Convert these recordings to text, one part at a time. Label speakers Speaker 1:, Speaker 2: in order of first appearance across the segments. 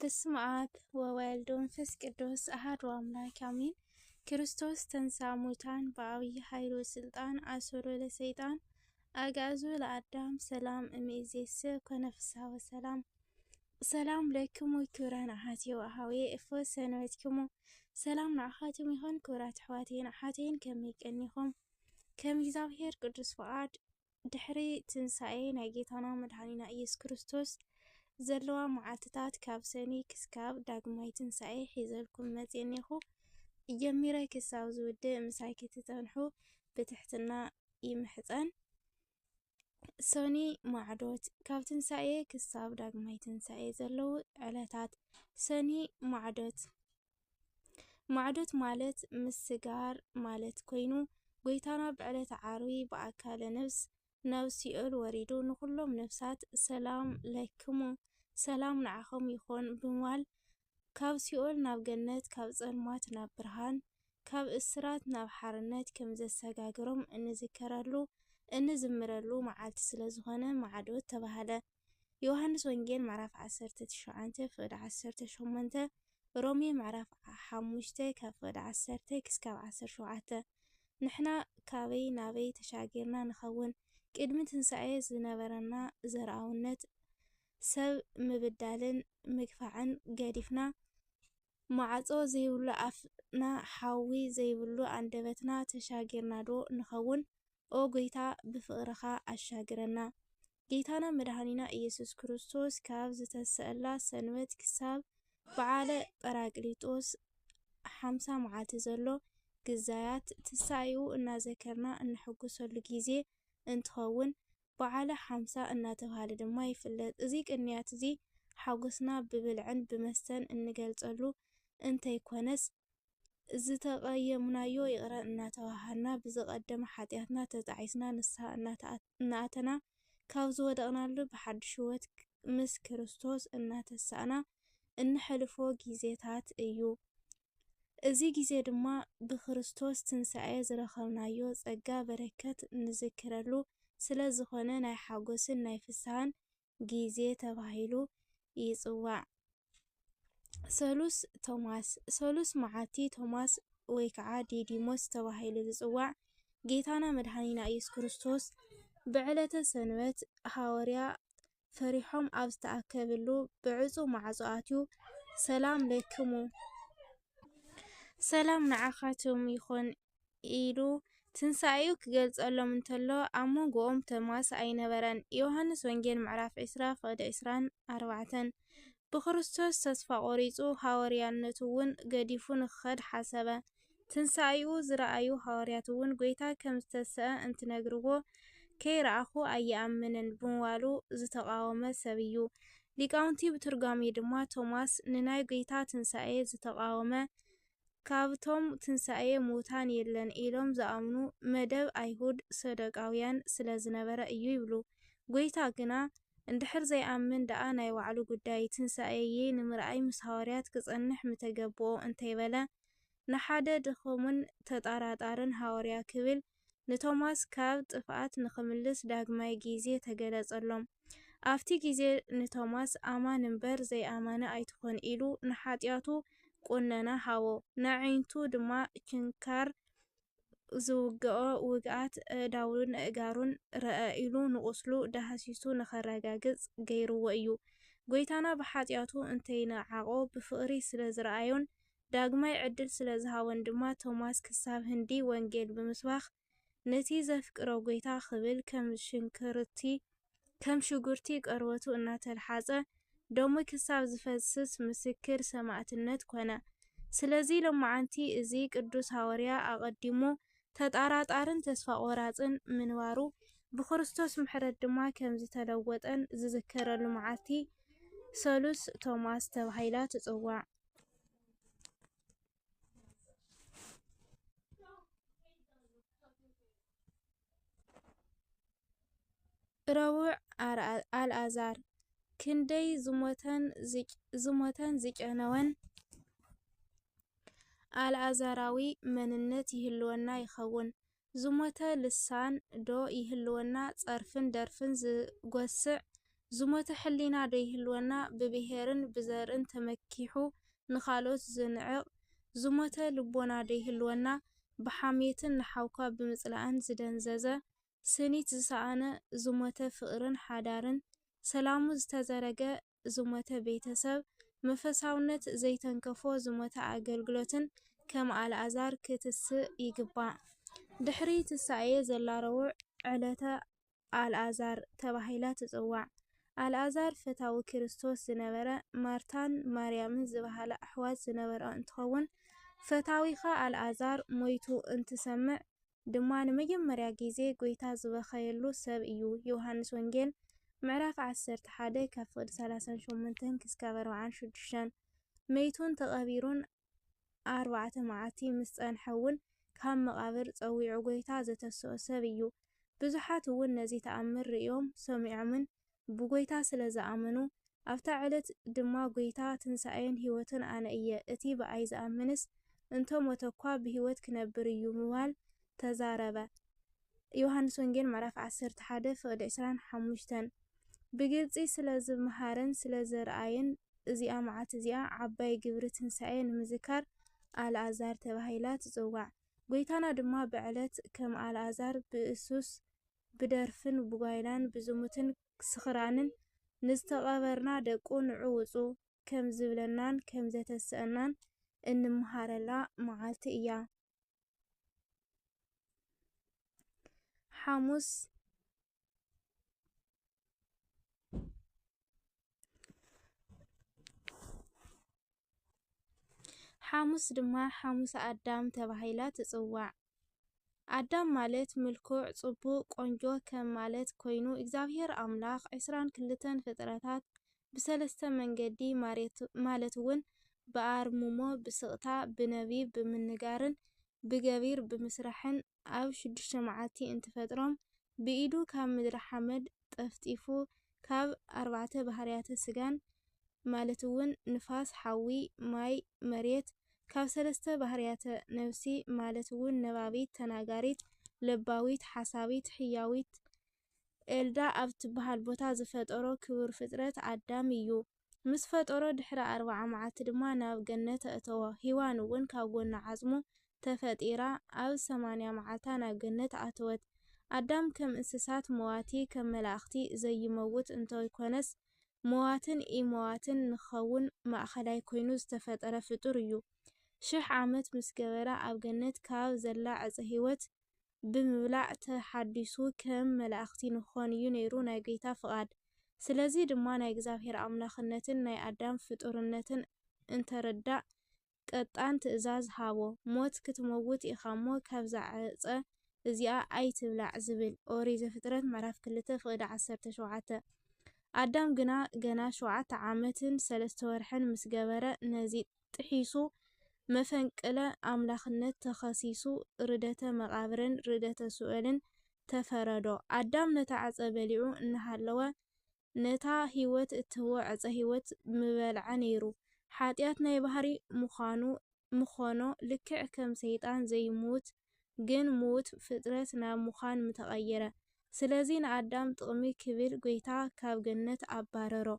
Speaker 1: በስመ አብ ወወልድ ወመንፈስ ቅዱስ አሐዱ አምላክ አሜን። ክርስቶስ ተንሥአ እሙታን በዐቢይ ኃይል ወሥልጣን አሰሮ ለሰይጣን አግዓዞ ለአዳም ሰላም እምይእዜሰ ኮነ ፍስሐ ወሰላም። ሰላም ለክሙ ክቡራን አሐትየ ወአኀውየ እፎ ሰነበትክሙ። ሰላም ንዓኻትኩም ይኹን ክቡራት ኣሕዋተይን ኣሓተይን ከመይ ቀኒኹም? ከም እግዚአብሔር ቅዱስ ፈቃድ ድሕሪ ትንሣኤ ናይ ጌታና መድኃኒና ኢየሱስ ክርስቶስ ዘለዋ መዓልትታት ካብ ሰኒ ክስካብ ዳግማይ ትንሣኤ ሒዘልኩም መፅእ እኒኹ። ጀሚረ ክሳብ ዝውድእ ምሳይ ክትጸንሑ ብትሕትና ይምሕፀን። ሰኒ ማዕዶት ካብ ትንሣኤ ክሳብ ዳግማይ ትንሣኤ ዘለዉ ዕለታት። ሰኒ ማዕዶት ማለት ምስጋር ማለት ኮይኑ ጎይታና ብዕለተ ዓርቢ በኣካለ ነፍስ ናብ ሲኦል ወሪዱ ንኩሎም ነፍሳት ሰላም ለክሙ ሰላም ንዓኹም ይኹን ብምባል ካብ ሲኦል ናብ ገነት ካብ ጸልማት ናብ ብርሃን ካብ እስራት ናብ ሓርነት ከም ዘሰጋግሮም እንዝከረሉ እንዝምረሉ መዓልቲ ስለ ዝኾነ ማዕዶት ተባሃለ። ዮሐንስ ወንጌል ምዕራፍ 19 ፍቅዲ 18 ሮሜ ምዕራፍ 5 ካብ ፍቅዲ 10 ክሳብ 17 ንሕና ካበይ ናበይ ተሻጊርና ንኸውን? ቅድሚ ትንሣኤ ዝነበረና ዘርኣውነት ሰብ ምብዳልን ምግፋዕን ገዲፍና ማዕጾ ዘይብሉ ኣፍና ሓዊ ዘይብሉ ኣንደበትና ተሻጊርና ዶ ንኸውን? ኦ ጎይታ ብፍቕርኻ ኣሻግረና። ጌታና መድኃኒና ኢየሱስ ክርስቶስ ካብ ዝተስአላ ሰንበት ክሳብ በዓለ ጰራቅሊጦስ 50 መዓልቲ ዘሎ ግዛያት ትንሣኤኡ እናዘከርና እንሕጉሰሉ ጊዜ እንትኸውን በዓለ 50 እናተባህለ ድማ ይፍለጥ። እዚ ቅንያት እዚ ሓጎስና ብብልዕን ብመስተን እንገልጸሉ እንተይኮነስ ዝተቐየምናዮ ይቕረ እናተባህልና ብዝቐደመ ሓጢኣትና ተጣዒስና ንስሐ እናኣተና ካብ ዝወደቕናሉ ብሓድሽ ሕይወት ምስ ክርስቶስ እናተሳእና እንሕልፎ ጊዜታት እዩ። እዚ ጊዜ ድማ ብክርስቶስ ትንሣኤ ዝረኸብናዮ ጸጋ በረከት ንዝክረሉ ስለ ዝኾነ ናይ ሓጎስን ናይ ፍስሓን ጊዜ ተባሂሉ ይጽዋዕ። ሰሉስ መዓልቲ ቶማስ ወይ ከዓ ዲዲሞስ ተባሂሉ ዝጽዋዕ ጌታና መድኃኒና ኢየሱስ ክርስቶስ ብዕለተ ሰንበት ሐዋርያ ፈሪሖም ኣብ ዝተኣከብሉ ብዕፁ ማዕጾ ኣትዩ ሰላም ለክሙ ሰላም ንዓኻትኩም ይኹን ኢሉ ትንሣኤኡ ክገልጸሎም እንተሎ ኣብ መንጎኦም ቶማስ ኣይነበረን። ዮሐንስ ወንጌል ምዕራፍ 20 ፍቅዲ 24 ብክርስቶስ ተስፋ ቆሪጹ ሐዋርያነቱ እውን ገዲፉ ንክኸድ ሓሰበ። ትንሣኤኡ ዝረኣዩ ሐዋርያት እውን ጎይታ ከም ዝተስአ እንትነግርዎ ከይረኣኹ ኣይኣምንን ብምባሉ ዝተቃወመ ሰብ እዩ። ሊቃውንቲ ብትርጓሜ ድማ ቶማስ ንናይ ጎይታ ትንሣኤ ዝተቃወመ ካብቶም ትንሣኤ ሙታን የለን ኢሎም ዝኣምኑ መደብ ኣይሁድ ሰዶቃውያን ስለ ዝነበረ እዩ ይብሉ። ጎይታ ግና እንድሕር ዘይኣምን ደኣ ናይ ባዕሉ ጉዳይ ትንሣኤየ ንምርኣይ ምስ ሐዋርያት ክጸንሕ ምተገብኦ እንተይበለ ንሓደ ድኹምን ተጣራጣርን ሐዋርያ ክብል ንቶማስ ካብ ጥፍኣት ንኽምልስ ዳግማይ ጊዜ ተገለጸሎም። ኣብቲ ጊዜ ንቶማስ ኣማን እምበር ዘይኣመነ ኣይትኾን ኢሉ ንሓጢኣቱ ቁነና ሃቦ። ንዕይንቱ ድማ ችንካር ዝውግኦ ውግኣት ኣእዳውን ኣእጋሩን ረአ ኢሉ ንቁስሉ ዳሃሲሱ ንኸረጋግጽ ገይርዎ እዩ። ጎይታና ብሓጢኣቱ እንተይነዓቆ ብፍቕሪ ስለ ዝረኣዮን ዳግማይ ዕድል ስለ ዝሃቦን ድማ ቶማስ ክሳብ ህንዲ ወንጌል ብምስባኽ ነቲ ዘፍቅሮ ጎይታ ክብል ከም ሽጉርቲ ቀርበቱ እናተልሓጸ ደሙ ክሳብ ዝፈስስ ምስክር ሰማዕትነት ኮነ። ስለዚ ሎማዓንቲ እዚ ቅዱስ ሐዋርያ ኣቐዲሙ ተጣራጣርን ተስፋ ቆራጽን ምንባሩ ብክርስቶስ ምሕረት ድማ ከም ዝተለወጠን ዝዝከረሉ መዓልቲ ሰሉስ ቶማስ ተባሂላ ትጽዋዕ። ረቡዕ ኣልዓዛር ክንደይ ዝሞተን ዝጨነወን ኣልዓዛራዊ መንነት ይህልወና ይኸውን። ዝሞተ ልሳን ዶ ይህልወና ጸርፍን ደርፍን ዝጐስዕ زموت حلينا ديهلونا ببهيرن بزرن تمكيحو نخالوت زنعق زموت لبونا ديهلونا بحاميتن نحوكا بمثلان زدنزازة سنيت زسانا زموت فقرن حدارن سلامو زتزرق زموت بيتسب مفساونت زيتنكفو زموت أقلقلوتن كم على أزار كتس يقبع دحري تسعي زلاروع علتا الأزار تباهيلات تزوع الأزار فتاو كريستوس زنبرة مارتان مريم زبهال أحواز زنبرة انتخون فتاويخا الأزار مويتو انتسمع دمان مجمّريا جيزي قويتا زبخيلو سب إيو يوحنس ونجيل معرف عسرت حادي كفر 38 كسكافر وعن شدشان ميتون تغابيرون 4 معاتي مسأن حول كام مقابر تقوي عقويتا زتسو سب إيو بزحات ون نزي تأمر يوم سمع من بقويتا سلزا أمنو أفتا علت دما قويتا تنسعين هيوتن أنا إيا اتي بأيز أمنس انتو متوقع بهيوت كنبر يوموال تزاربا يوحنس ونجيل معرف عسرت حادي فقد عسران حموشتن بقلتي سلز مهارن سلز رأين زيا معات زيا عباي قبر تنسعين مذكر الأزار تباهيلات زوع قويتانا دما بعلت كم الأزار بأسوس بدرفن بغايلان بزمتن سخرانن نستغابرنا دقون عوصو كم زبلنان كم زتسأنان إن مهارلا معالت إياه حاموس دما حاموس أدام تباهيلات تزوع أدام مالت ملكوع صبو قنجو كم مالت كوينو إكزابير أملاخ عسران كلتن فطرتات بسلسة منجدي مالتون بأرمومو بسقطا بنبي بمنقارن بقبير بمسرحن أو شدش معاتي انتفترم بإيدو كام مدر حمد تفتيفو كاب 4 بحريات السجان مالتون نفاس حوي ماي مريت كاب 3 بحريات نفسي مالتون نبابيت تناغاريت لباويت حسابيت حياويت إلدا أبت بحالبوتا زفتورو كبر فترة عداميو مس فتورو دحرا 4 معات دما ناب جنة أتوا هيوانون كاوغون عزمو تفتيرا أو 8 معاتا ناب جنة أتوت أدام كم انسسات مواتي كم ملاختي زي موت انتو يكونس مواتن إي مواتن نخون مأخلاي كوينوز تفتر فطوريو شح عامت مسكبرا أو جنة كاو زلا عزهيوت بمبلع تحديثو كم ملاختي نخونيو نيرو نايقيتا فقاد سلازي دما ناي اغزابير أملاخنتن ناي أدام فطورنتن انتردع قطان تأزاز هابو موت كتموت إخامو كابزا عزا زيا أي تبلع زبل أوريزة فترات معرف كلته فقد 17 أدام جنا 7 عامتن 3 ورحن مسجبرة نزيد تحيسو مفنقله أملاخنت تخصيصو ردته مقابرن ردته سؤالن تفردو أدام نتعصب بليعو إنهالوا نتا هيوت اتهو عصا هيوت مبلع نيرو حاتياتنا يبهري مخانو لكع كم سيطان زي موت جن موت فترتنا مخان متغيرة سلازين أدام تقمي كبير قويتا كاب جنة أباررو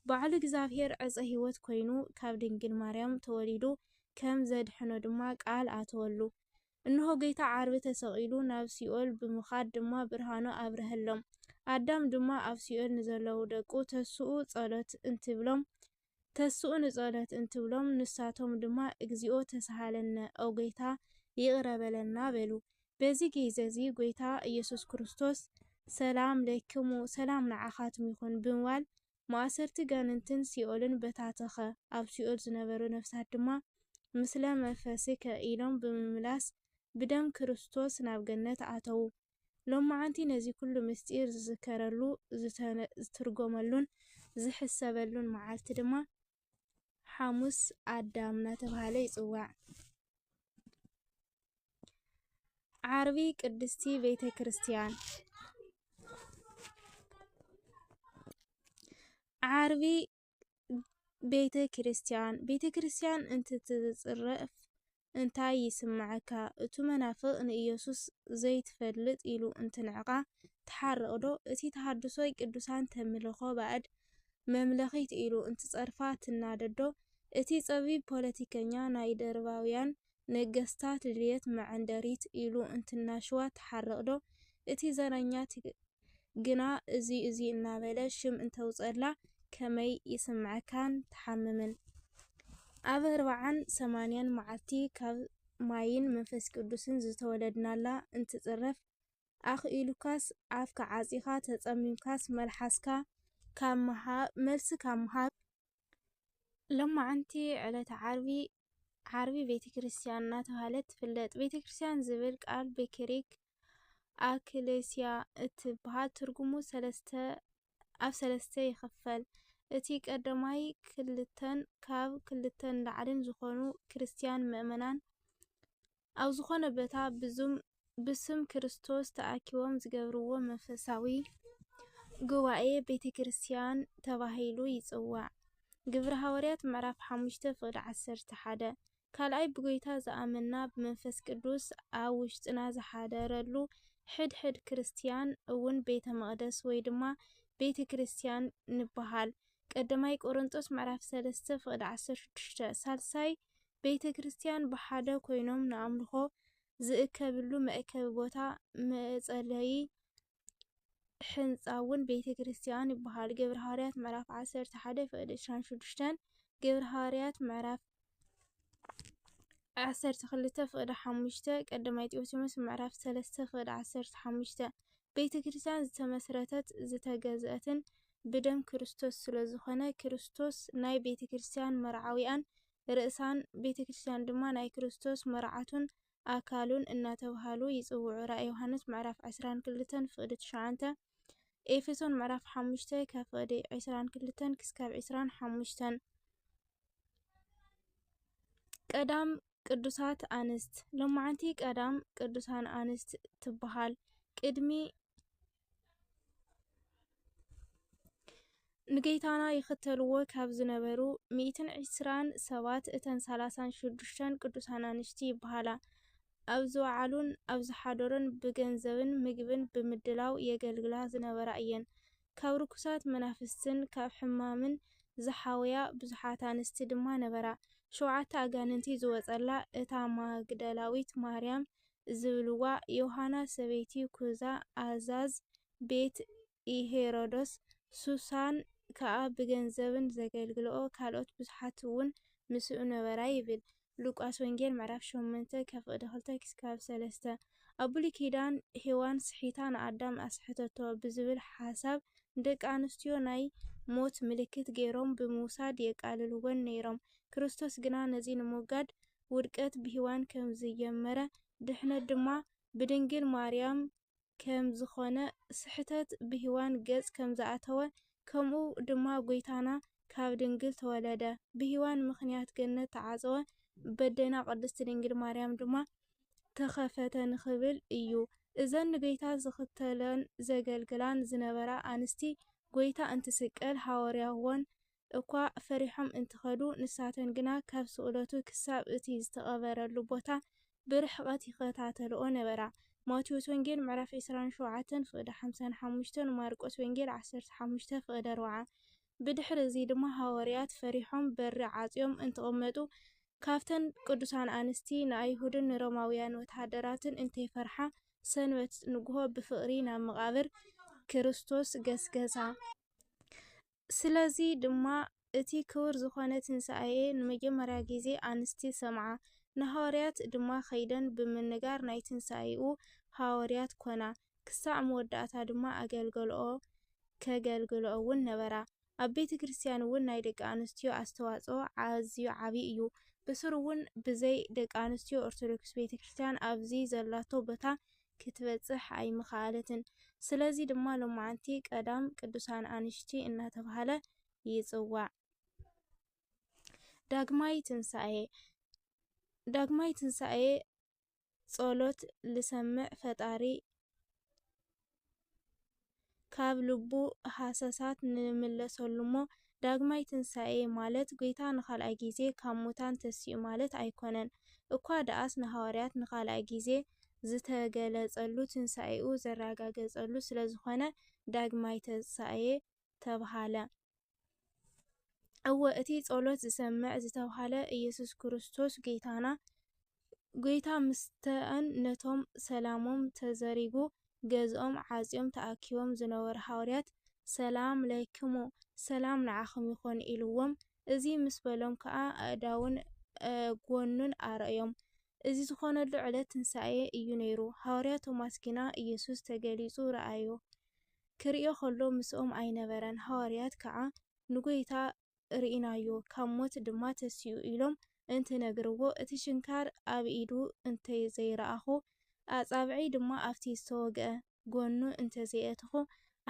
Speaker 1: بعلق زافير عصا هيوت كوينو كاب دنجل مريم توليدو كم زد حنو دماغ قال أتولو إنه قيتا عربة سغيلو ناب سيول بمخاد دما برهانو أبرهلم أدام دما أف سيول نزلو دقو تسوء صالت انتبلم تسوء نزالت انتبلم نساتهم دما اكزيو تسهالن أو قيتا يغرب لنا بلو بزي جيزازي قيتا يسوس كريستوس سلام لكم سلام نعخاتم يكون بموال مؤسرت جاننتن سيولن بتاتخه أو سيول زنبرو نفسها دما مثل مفاسك إيلم بمملاس بدم كريستوس ناب جنة عتو لما عنتي نزي كل مستير ذكرلو زترجملون زحسبلون معالت دما حاموس أدامنا تبهالي يصوع عربي قدستي بيت كريستيان عربي بيت كريستيان انت تتصرف انتاي يسمعك اتو منافق ان إيسوس زي تفلت إلو انت نعقا ተሓርቕዶ እቲ ተሃድሶይ ቅዱሳን ተምልኾ ባዕድ መምለኺት ኢሉ እንትጸርፋ ትናደዶ እቲ ጸቢብ ፖለቲከኛ ናይ ደርባውያን ነገስታት ድልየት መዐንደሪት ኢሉ እንትናሽዋ ተሓርቕዶ እቲ ዘረኛ ግና እዚ እናበለ ሽም እንተውጸላ ከመይ ይስምዓካን ተሓምምን። ኣብ 40-80 መዓልቲ ካብ ማይን መንፈስ ቅዱስን ዝተወለድናላ እንትጽረፍ ኣኽኢሉካስ ኣፍካ ዓጺኻ ተጸሚምካስ መልሓስካ መልሲ ካብ ምሃብ ሎማዓንቲ ዕለተ ዓርቢ ቤተ ክርስቲያን እናተባህለት ትፍለጥ። ቤተ ክርስቲያን ዝብል ቃል ብግሪክ ኣክሌስያ እትበሃል ትርጉሙ ኣብ ሰለስተ ይኽፈል። እቲ ቀዳማይ ክልተን ካብ ክልተን ላዕልን ዝኾኑ ክርስቲያን ምእመናን ኣብ ዝኾነ ቦታ ብስም ክርስቶስ ተኣኪቦም ዝገብርዎ መንፈሳዊ ጉባኤ ቤተ ክርስቲያን ተባሂሉ ይጽዋዕ። ግብረ ሐዋርያት ምዕራፍ 5:11 ካልኣይ ብጎይታ ዝኣመና ብመንፈስ ቅዱስ ኣብ ውሽጥና ዝሓደረሉ ሕድ ክርስቲያን እውን ቤተ መቕደስ ወይ ድማ ቤተ ክርስቲያን ንበሃል። ቀዳማይ ቆሮንጦስ ምዕራፍ 3:16 ሳልሳይ ቤተ ክርስቲያን ብሓደ ኮይኖም ንኣምልኾ ዝእከብሉ መእከቢ ቦታ መጸለዪ ሕንጻውን ቤተ ክርስቲያን ይበሃል። ግብረ ሐዋርያት ምዕራፍ 11:26 ግብረ ሐዋርያት ምዕራፍ 12:5 ቀዳማይ ጢሞቴዎስ ምዕራፍ 3:15 ቤተ ክርስቲያን ዝተመስረተት ዝተገዝአትን ብደም ክርስቶስ ስለ ዝኾነ ክርስቶስ ናይ ቤተ ክርስቲያን መርዓዊያን ርእሳን ቤተ ክርስቲያን ድማ ናይ ክርስቶስ መርዓቱን ኣካሉን እናተባህሉ ይጽውዑ። ራእይ ዮሃንስ ምዕራፍ 22:9 ኤፌሶን ምዕራፍ 5:22-25 ቀዳም ቅዱሳት አንስት ሎማዓንቲ ቀዳም ቅዱሳን አንስት ትበሃል። ቅድሚ ንጌታና ይኽተልዎ ካብ ዝነበሩ 120 ሰባት እተን 36 ቅዱሳን አንስቲ ይበሃላ። ኣብ ዝወዓሉን ኣብ ዝሓደሮን ብገንዘብን ምግብን ብምድላው የገልግላ ዝነበራ እየን። ካብ ርኩሳት መናፍስትን ካብ ሕማምን ዝሓወያ ብዙሓት አንስቲ ድማ ነበራ። 7 ኣጋንንቲ ዝወጸላ እታ ማግደላዊት ማርያም ዝብልዋ፣ ዮሃና ሰበይቲ ኩዛ፣ ኣዛዝ ቤት ኢሄሮዶስ፣ ሱሳን ከዓ ብገንዘብን ዘገልግልኦ ካልኦት ብዙሓት እውን ምስኡ ነበራ ይብል። ሉቃስ ወንጌል ምዕራፍ 8:2-3 ኣብ ብሉይ ኪዳን ሔዋን ስሒታ ንኣዳም ኣስሕተቶ ብዝብል ሓሳብ ደቂ ኣንስትዮ ናይ ሞት ምልክት ገይሮም ብምውሳድ የቃልልወን ነይሮም። ክርስቶስ ግና ነዚ ንምውጋድ ውድቀት ብሔዋን ከም ዝጀመረ ድሕነት ድማ ብድንግል ማርያም ከም ዝኾነ ስሕተት ብሔዋን ገጽ ከም ዝኣተወ ከምኡ ድማ ጎይታና ካብ ድንግል ተወለደ ብሔዋን ምኽንያት ገነት ተዓፀወ በደና ቅድስቲ ድንግል ማርያም ድማ ተኸፈተ ንኽብል እዩ። እዘን ንጎይታ ዝኽተለን ዘገልግላን ዝነበራ ኣንስቲ ጎይታ እንትስቀል ሓዋርያውን እኳ ፈሪሖም እንትኸዱ ንሳተን ግና ካብ ስቕለቱ ክሳብ እቲ ዝተቐበረሉ ቦታ ብርሕቐት ይከታተልኦ ነበራ። ማቴዎስ ወንጌል ምዕራፍ 27:55 ማርቆስ ወንጌል 15:4 ብድሕሪ እዚ ድማ ሓዋርያት ፈሪሖም በሪ ዓጽዮም እንትቕመጡ ካብተን ቅዱሳን አንስቲ ንኣይሁድን ንሮማውያን ወታደራትን እንተይፈርሓ ሰንበት ንግሆ ብፍቕሪ ናብ መቓብር ክርስቶስ ገስገሳ። ስለዚ ድማ እቲ ክቡር ዝኾነ ትንሣኤ ንመጀመርያ ግዜ አንስቲ ሰምዓ። ንሓዋርያት ድማ ከይደን ብምንጋር ናይ ትንሣኤኡ ሓዋርያት ኮና። ክሳዕ መወዳእታ ድማ ከገልግልኦ እውን ነበራ። ኣብ ቤተ ክርስቲያን እውን ናይ ደቂ ኣንስትዮ ኣስተዋፅኦ ኣዝዩ ዓብይ እዩ። ብስሩ እውን ብዘይ ደቂ ኣንስትዮ ኦርቶዶክስ ቤተ ክርስቲያን ኣብዚ ዘላቶ ቦታ ክትበጽሕ ኣይምኻኣለትን። ስለዚ ድማ ሎማዓንቲ ቀዳም ቅዱሳን አንስቲ እናተባህለ ይጽዋዕ። ዳግማይ ትንሣኤ ጸሎት ልሰምዕ ፈጣሪ ካብ ልቡ ሃሰሳት ንምለሰሉሞ። ዳግማይ ትንሣኤ ማለት ጎይታ ንኻልኣይ ግዜ ካብ ሙታን ተሲኡ ማለት ኣይኮነን እኳ ደኣስ ንሓዋርያት ንኻልኣይ ግዜ ዝተገለጸሉ ትንሳኤኡ ዘረጋገጸሉ ስለዝኾነ ዳግማይ ትንሳኤ ተባሃለ። እቲ ጸሎት ዝሰምዕ ዝተባሃለ ኢየሱስ ክርስቶስ ጌታ ምስተአን ነቶም ሰላሞም ተዘሪጉ ገዝኦም ዓጽዮም ተኣኪቦም ዝነበሩ ሓዋርያት ሰላም ለክሙ ሰላም ንዓኹም ይኹን ኢልዎም እዚ ምስ በሎም ከዓ ኣእዳውን ጎኑን ኣርዮም። እዚ ዝኾነሉ ዕለት ትንሳኤ እዩ ነይሩ። ሓዋርያ ቶማስ ግና ኢየሱስ ተገሊጹ ረኣዮ ክሪኦ ከሎ ምስኦም ኣይነበረን። ሓዋርያት ከዓ ንጎይታ ርኢናዮ ካብ ሞት ድማ ተስኡ ኢሎም እንትነግርዎ እቲ ሽንካር ኣብ ኢዱ እንተዘይረኣኹ ኣጻብዒ ድማ ኣብቲ ዝተወግአ ጎኑ እንተዘይኣተኹ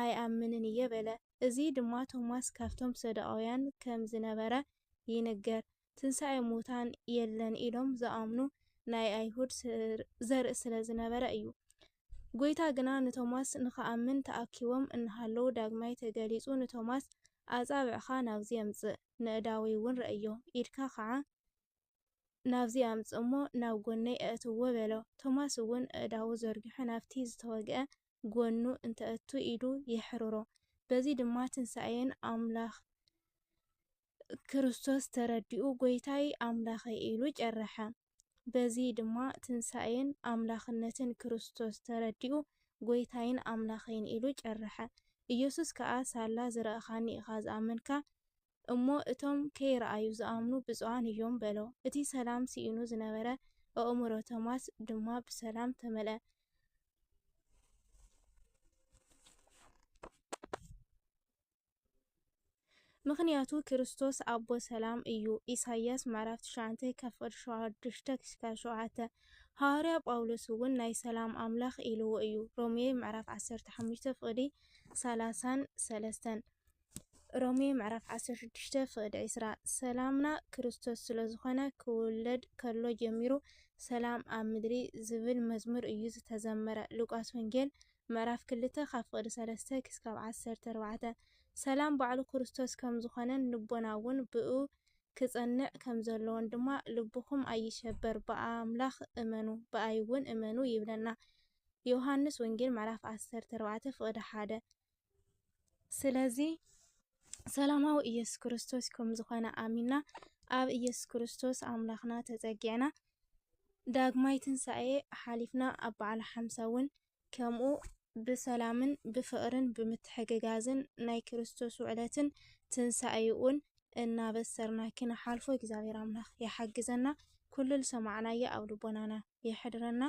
Speaker 1: ኣይኣምንን እየ በለ። እዚ ድማ ቶማስ ካብቶም ሰዱቃውያን ከም ዝነበረ ይንገር። ትንሳኤ ሙታን የለን ኢሎም ዝኣምኑ ናይ ኣይሁድ ዘርኢ ስለ ዝነበረ እዩ። ጎይታ ግና ንቶማስ ንኸኣምን ተኣኪቦም እናሃለዉ ዳግማይ ተገሊጹ ንቶማስ ኣጻብዕኻ ናብዚ ኣምጽእ ንእዳወይ እውን ረአዮ ኢድካ ከዓ ናብዚ ኣምጽእ እሞ ናብ ጎነይ ኣእትዎ በሎ። ቶማስ እውን እዳው ዘርጊሑ ናብቲ ዝተወግአ ጎኑ እንተእቱ ኢዱ ይሕርሮ። በዚ ድማ ትንሳኤን ኣምላኽ ክርስቶስ ተረዲኡ ጎይታይ ኣምላኸይ ኢሉ ጨረሐ። በዚ ድማ ትንሳኤን ኣምላኽነትን ክርስቶስ ተረዲኡ ጎይታይን ኣምላኸይን ኢሉ ጨረሐ። ኢየሱስ ከዓ ሳላ ዝረኣኻኒ ኢኻ ዝኣመንካ እሞ እቶም ከይረኣዩ ዝኣምኑ ብፁዓን እዮም በሎ። እቲ ሰላም ሲኢኑ ዝነበረ ኣእምሮ ቶማስ ድማ ብሰላም ተመልአ። ምክንያቱ ክርስቶስ ኣቦ ሰላም እዩ። ኢሳይያስ ምዕራፍ 9:6-7 ሓዋርያ ጳውሎስ እውን ናይ ሰላም ኣምላኽ ኢልዎ እዩ። ሮሜ ምዕራፍ 15:33 ሮሜ ምዕራፍ 16:20 ሰላምና ክርስቶስ ስለዝኾነ ክውለድ ከሎ ጀሚሩ ሰላም ኣብ ምድሪ ዝብል መዝሙር እዩ ዝተዘመረ። ሉቃስ ወንጌል ምዕራፍ 2:3-14 ሰላም ባዕሉ ክርስቶስ ከም ዝኾነን ልቦና እውን ብኡ ክጸንዕ ከም ዘለዎን ድማ ልብኹም ኣይሸበር ብኣምላኽ እመኑ ብኣይ እውን እመኑ ይብለና። ዮሃንስ ወንጌል ምዕራፍ 14:1 ስለዚ ሰላማዊ ኢየሱስ ክርስቶስ ከም ዝኾነ ኣሚና ኣብ ኢየሱስ ክርስቶስ ኣምላኽና ተጸጊዕና ዳግማይ ትንሳኤ ሓሊፍና ኣብ በዓል ሓምሳ እውን ከምኡ ብሰላምን ብፍቕርን ብምትሕግጋዝን ናይ ክርስቶስ ውዕለትን ትንሳኤኡን እናበሰርና ክነሓልፎ እግዚአብሔር ኣምላኽ ይሓግዘና። ኩሉ ዝሰማዕናዮ ኣብ ልቦናና ይሕድረና።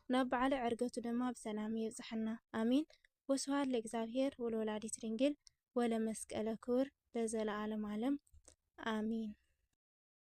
Speaker 1: ናብ በዓል ዕርገቱ ድማ ብሰላም ይብጽሐና ኣሚን። ወስብሐት ለእግዚአብሔር ወለወላዲቱ ድንግል ወለመስቀለ ክቡር ለዘለዓለም ዓለም አሜን።